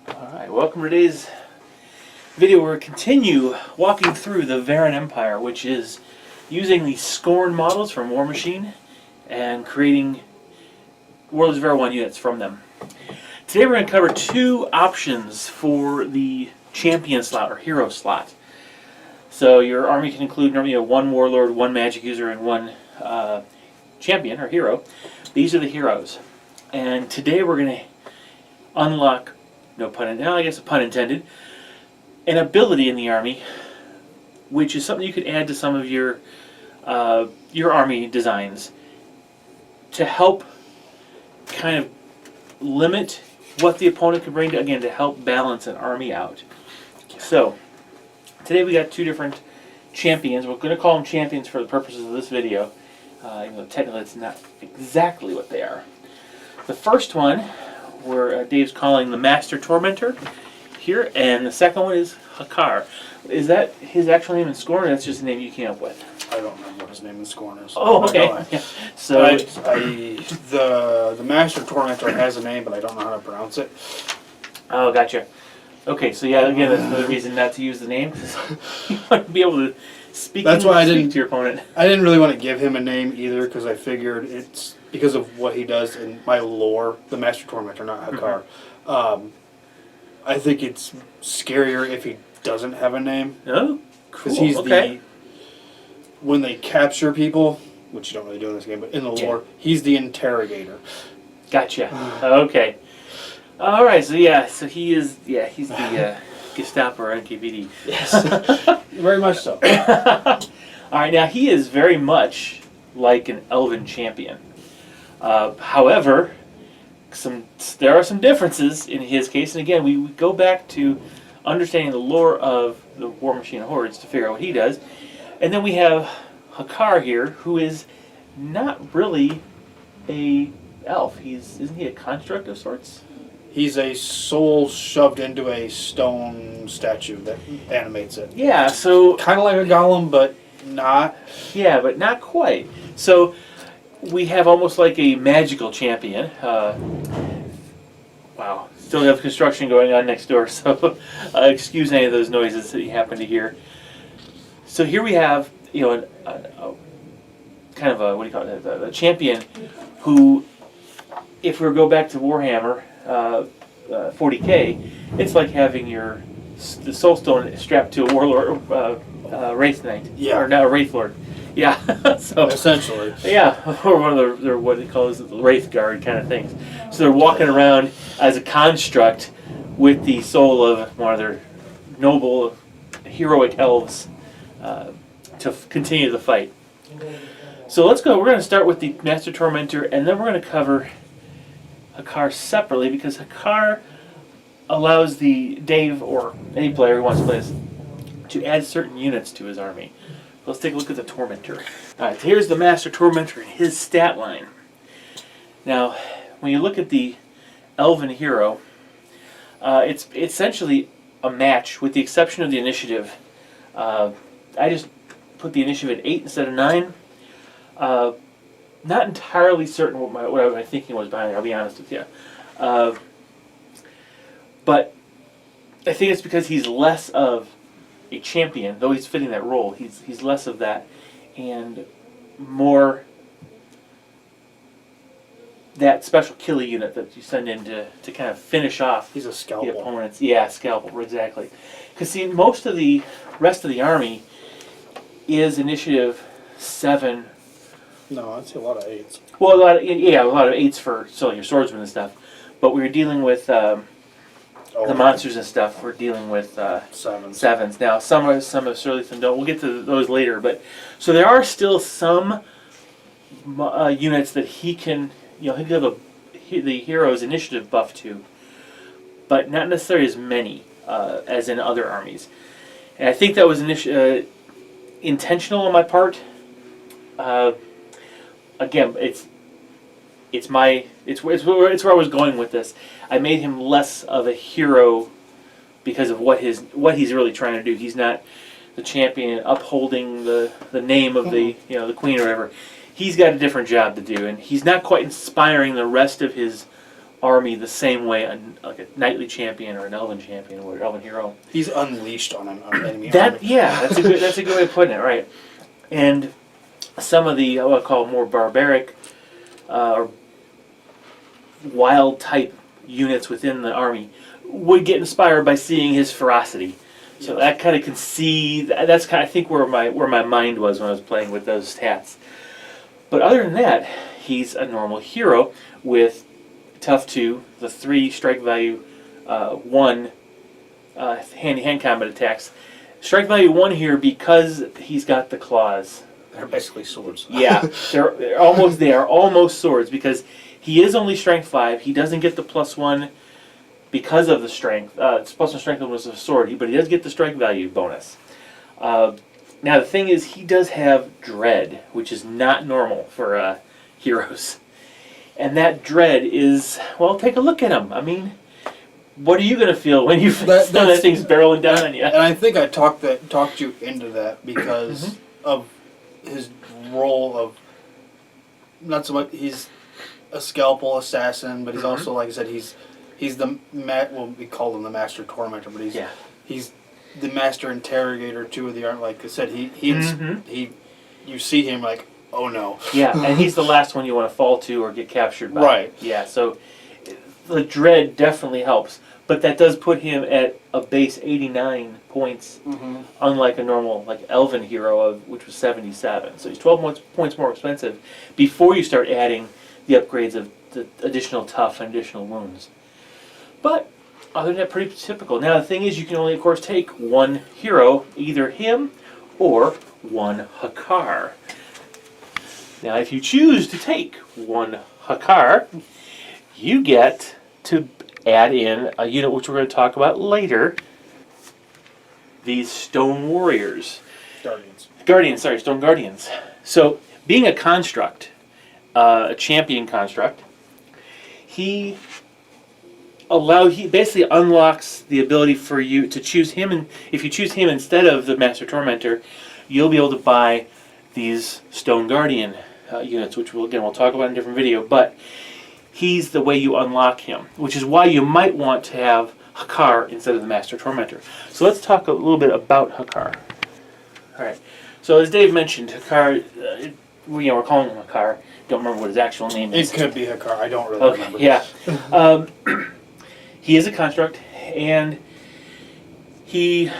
Alright, welcome to today's video where we continue walking through the Verran Empire, which is using the Scorn models from War Machine and creating Warlords of Erehwon units from them. Today we're going to cover two options for the champion slot or hero slot. So your army can include normally one warlord, one magic user, and one champion or hero. These are the heroes. And today we're going to unlock, no pun intended, I guess a pun intended, an ability in the army, which is something you could add to some of your army designs to help kind of limit what the opponent can bring to, again, to help balance an army out. So today we got two different champions. We're going to call them champions for the purposes of this video, even though technically it's not exactly what they are. The first one, where Dave's calling the Master Tormentor here, and the second one is Hakar. Is that his actual name in Scorn, or that's just the name you came up with? I don't remember what his name in Scorn is. Oh, okay. Yeah. So the Master Tormentor has a name, but I don't know how to pronounce it. Oh, gotcha. Okay, so yeah, again, that's another reason not to use the name, because you want to be able to speak to your opponent. I didn't really want to give him a name either, because I figured it's because of what he does in my lore, the Master Tormentor, not Hakar. I think it's scarier if he doesn't have a name. Oh, cool. Because he's when they capture people, which you don't really do in this game, but in the lore, he's the interrogator. Gotcha. Okay. All right. So yeah. So he is. Yeah. He's the Gestapo or NKVD. Yes. Very much so. All right. Now he is very much like an elven champion. However, there are some differences in his case, and again, we go back to understanding the lore of the War Machine Hordes to figure out what he does. And then we have Hakar here, who is not really a elf. Isn't he a construct of sorts? He's a soul shoved into a stone statue that animates it. Yeah, so kind of like a golem, but not. Yeah, but not quite. So we have almost like a magical champion. Wow, still have construction going on next door, so excuse any of those noises that you happen to hear. So here we have, a kind of a, what do you call it, a champion who, if we go back to Warhammer 40K, it's like having the soul stone strapped to a warlord, wraith knight, or not a wraith lord. Yeah, so essentially. Yeah, or one of their what they call the wraith guard kind of things. So they're walking around as a construct with the soul of one of their noble, heroic elves to continue the fight. So let's go. We're going to start with the Master Tormentor, and then we're going to cover Hakar separately, because Hakar allows Dave or any player who wants to play this to add certain units to his army. Let's take a look at the Tormentor. Alright, so here's the Master Tormentor and his stat line. Now, when you look at the Elven hero, it's essentially a match with the exception of the initiative. I just put the initiative at 8 instead of 9. Not entirely certain what my thinking was behind it, I'll be honest with you. But I think it's because he's less of a champion, though he's fitting that role. He's less of that and more that special killing unit that you send in to kind of finish off He's a scalpel. the opponents. Yeah, scalpel, exactly. Because see, most of the rest of the army is initiative 7. No, I'd say a lot of 8s. Well, a lot of 8s for your swordsmen and stuff. But we were dealing with the monsters and stuff. We're dealing with 7s. Now, some of certainly some don't. We'll get to those later. But so there are still some units that he can, he can have the hero's initiative buff to, but not necessarily as many as in other armies. And I think that was intentional on my part. Again, it's where I was going with this. I made him less of a hero because of what he's really trying to do. He's not the champion upholding the name of the queen or whatever. He's got a different job to do, and he's not quite inspiring the rest of his army the same way like a knightly champion or an elven champion or an elven hero. He's unleashed on an enemy That army. yeah, that's a good way of putting it, right? And some of the what I call more barbaric or wild type units within the army would get inspired by seeing his ferocity. So that kind of can see that's kind of, I think where my mind was when I was playing with those stats. But other than that, he's a normal hero with tough 2, the 3 strike value, 1 hand-to-hand combat attacks. Strike value 1 here because he's got the claws. They're basically swords. Yeah, they are almost swords because he is only strength 5. He doesn't get the +1 because of the strength. It's +1 strength was a sword, but he does get the strike value bonus. Now the thing is, he does have dread, which is not normal for heroes. And that dread is, well, take a look at him. I mean, what are you going to feel when you that thing's barreling down on you? And I think I talked you into that because of his role of, not so much, he's a scalpel assassin, but he's also, like I said, he's the, well, we call him the Master Tormentor, but he's the Master Interrogator too of the art. Like I said, he you see him like, oh no. Yeah, and he's the last one you want to fall to or get captured by. Right. Yeah, so the dread definitely helps, but that does put him at a base 89 points, unlike a normal like elven hero which was 77. So he's 12 points more expensive before you start adding the upgrades of the additional tough and additional wounds. But other than that, pretty typical. Now the thing is, you can only, of course, take one hero, either him or one Hakar. Now, if you choose to take one Hakar, you get to add in a unit which we're going to talk about later. These Stone Warriors. Stone Guardians. So, being a construct, a champion construct, he basically unlocks the ability for you to choose him, and if you choose him instead of the Master Tormentor, you'll be able to buy these Stone Guardian units, which we'll talk about in a different video, but he's the way you unlock him, which is why you might want to have Hakar instead of the Master Tormentor. So let's talk a little bit about Hakar. Alright, so as Dave mentioned, Hakar, we're calling him Hakar, don't remember what his actual name is. It could be Hakar, I don't really remember. Yeah. He is a construct, and he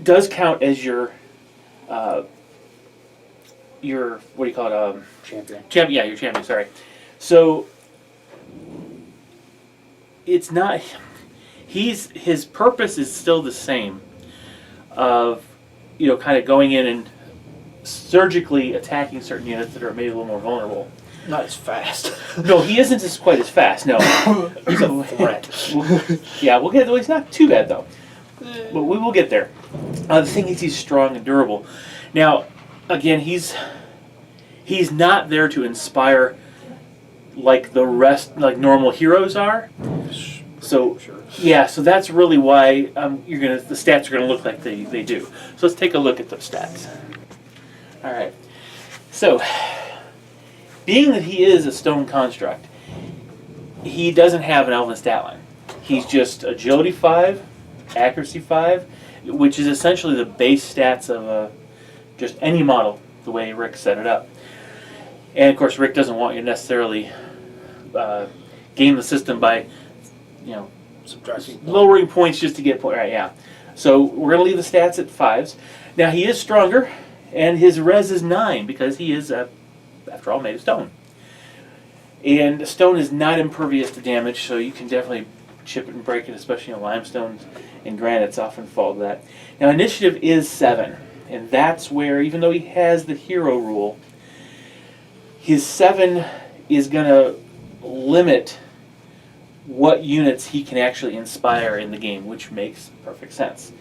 does count as your what do you call it? Champion. Yeah, your champion. Sorry. So it's not. His purpose is still the same. Of kind of going in and surgically attacking certain units that are maybe a little more vulnerable. Not as fast. No, he isn't quite as fast. No, he's a threat. Yeah, we'll get. Well, he's not too bad though. But we will get there. The thing is, he's strong and durable. Now, again, he's not there to inspire like the rest, like normal heroes are. So yeah, so that's really why the stats are gonna look like they do. So let's take a look at those stats. All right. So, being that he is a stone construct, he doesn't have an elven stat line. He's just agility 5, accuracy 5, which is essentially the base stats of just any model, the way Rick set it up. And of course, Rick doesn't want you to necessarily game the system by, subtracting, lowering points just to get points. Right? Yeah. So we're gonna leave the stats at 5s. Now he is stronger, and his res is 9 because he is, after all, made of stone. And stone is not impervious to damage, so you can definitely chip it and break it, especially limestone and granites often fall to that. Now initiative is 7, and that's where, even though he has the hero rule, his 7 is going to limit what units he can actually inspire in the game, which makes perfect sense,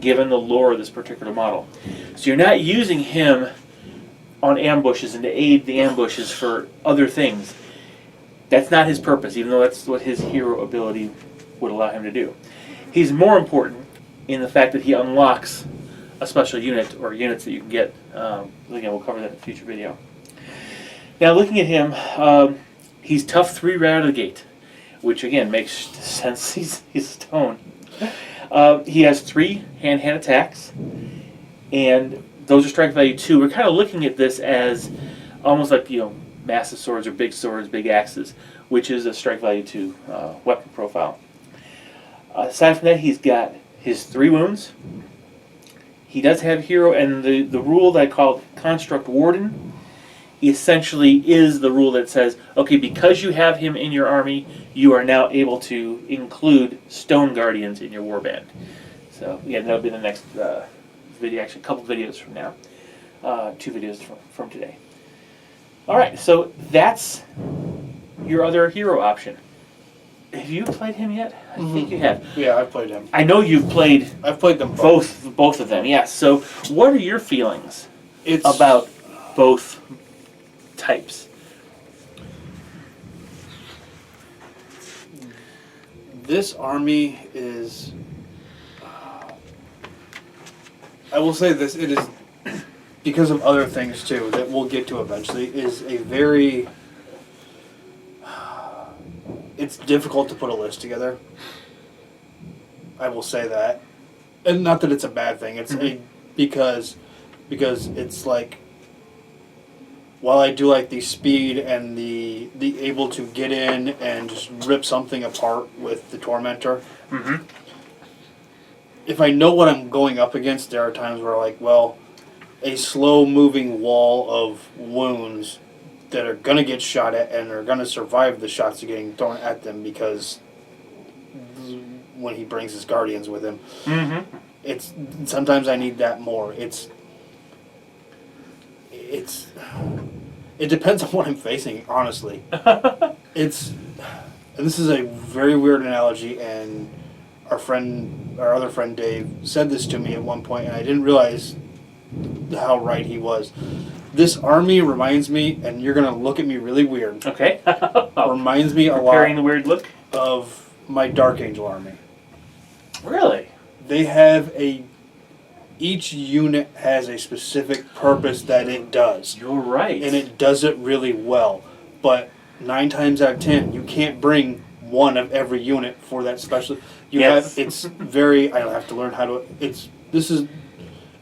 given the lore of this particular model. So you're not using him on ambushes and to aid the ambushes for other things. That's not his purpose, even though that's what his hero ability would allow him to do. He's more important in the fact that he unlocks a special unit or units that you can get. Again, we'll cover that in a future video. Now, looking at him, he's tough 3 right out of the gate. which again makes sense. He's stone. He has 3 hand-hand attacks, and those are strength value 2. We're kind of looking at this as almost like, massive swords or big axes, which is a strength value 2 weapon profile. Aside from that, he's got his 3 wounds. He does have hero, and the rule that I call Construct Warden essentially is the rule that says, okay, because you have him in your army, you are now able to include Stone Guardians in your warband. So, yeah, that'll be the next video, actually a couple videos from now. 2 videos from today. Alright, so that's your other hero option. Have you played him yet? I think you have. Yeah, I've played him. I know you've played. I've played them both of them. Yes. So, what are your feelings about both types? This army is. I will say this: it is because of other things too that we'll get to eventually. Is a very. It's difficult to put a list together. I will say that, and not that it's a bad thing. It's because it's like, while I do like the speed and the able to get in and just rip something apart with the Tormentor. If I know what I'm going up against, there are times where like, well, a slow moving wall of wounds that are going to get shot at and are going to survive the shots that are getting thrown at them because when he brings his guardians with him, it's sometimes I need that more. It depends on what I'm facing, honestly. And this is a very weird analogy, and our other friend Dave said this to me at one point, and I didn't realize how right he was. This army reminds me, and you're going to look at me really weird. Okay. Reminds me a lot. Preparing the weird look? Of my Dark Angel army. Really? They have each unit has a specific purpose that it does. You're right. And it does it really well. But 9 times out of 10, you can't bring one of every unit for that special. It's very, I have to learn how to, this is,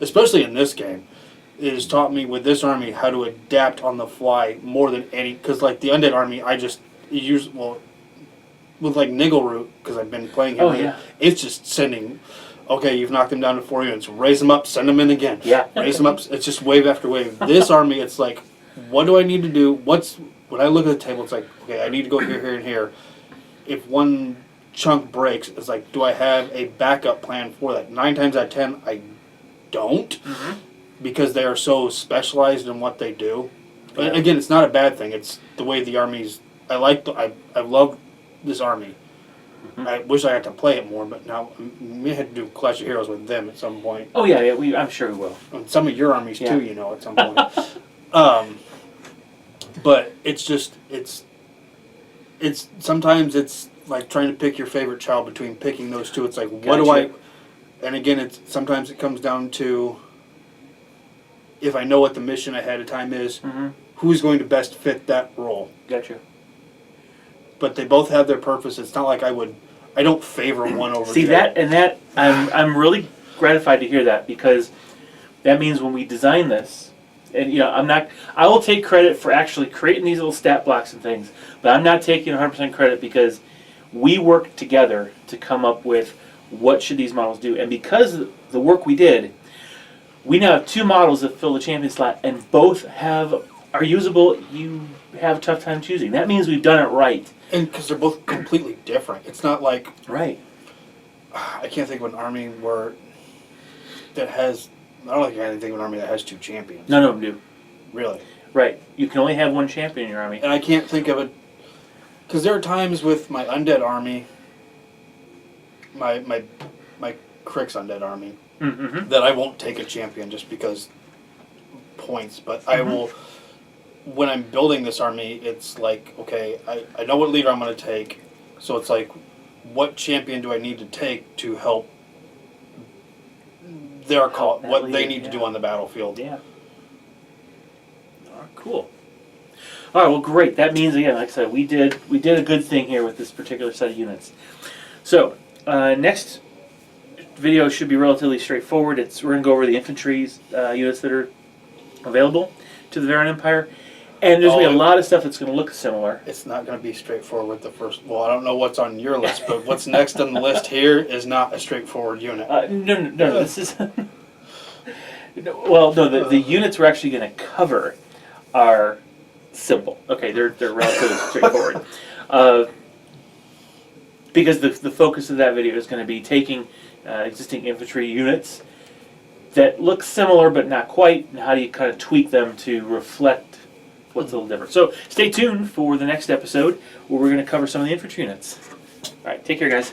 especially in this game, it has taught me with this army how to adapt on the fly more than any, because like the Undead army, I just use, with like Niggleroot, because I've been playing him, it's just sending, okay, you've knocked him down to 4 units, raise them up, send them in again. Yeah. Raise them up, it's just wave after wave. This army, it's like, what do I need to do? When I look at the table, it's like, okay, I need to go here, here, and here. If one chunk breaks, it's like, do I have a backup plan for that? 9 times out of 10, I don't. Because they are so specialized in what they do. Yeah. Again, it's not a bad thing. It's the way the armies. I love this army. I wish I had to play it more, but now we had to do Clash of Heroes with them at some point. Oh yeah, I'm sure we will. And some of your armies too, at some point. But it's just it's sometimes it's like trying to pick your favorite child between picking those two. It's like what do I? And again, sometimes it comes down to. If I know what the mission ahead of time is, who's going to best fit that role? Gotcha. But they both have their purpose. It's not like I don't favor one over the other. I'm really gratified to hear that, because that means when we design this, and I will take credit for actually creating these little stat blocks and things, but I'm not taking 100% credit because we worked together to come up with what should these models do, and because of the work we did. We now have 2 models that fill the champion slot, and both are usable. You have a tough time choosing. That means we've done it right. And because they're both completely different. It's not like... Right. I can't think of an army that has... I don't think I can think of an army that has 2 champions. None of them do. Really? Right. You can only have 1 champion in your army. And I can't think of it... Because there are times with my Undead army, my Crick's Undead army, that I won't take a champion just because points, but I will, when I'm building this army, it's like, okay, I know what leader I'm going to take, so it's like, what champion do I need to take to help their call, what they need to do on the battlefield. Yeah. Oh, cool. All right, well, great. That means, again, like I said, we did a good thing here with this particular set of units. So, next video should be relatively straightforward. We're going to go over the infantry units that are available to the Verran Empire. And there's going to be a lot of stuff that's going to look similar. It's not going to be straightforward the first... Well, I don't know what's on your list, but what's next on the list here is not a straightforward unit. No, this is... Well, no, the units we're actually going to cover are simple. Okay, they're relatively straightforward. Because the focus of that video is going to be taking existing infantry units that look similar but not quite, and how do you kind of tweak them to reflect what's a little different. So stay tuned for the next episode where we're going to cover some of the infantry units. All right, take care, guys.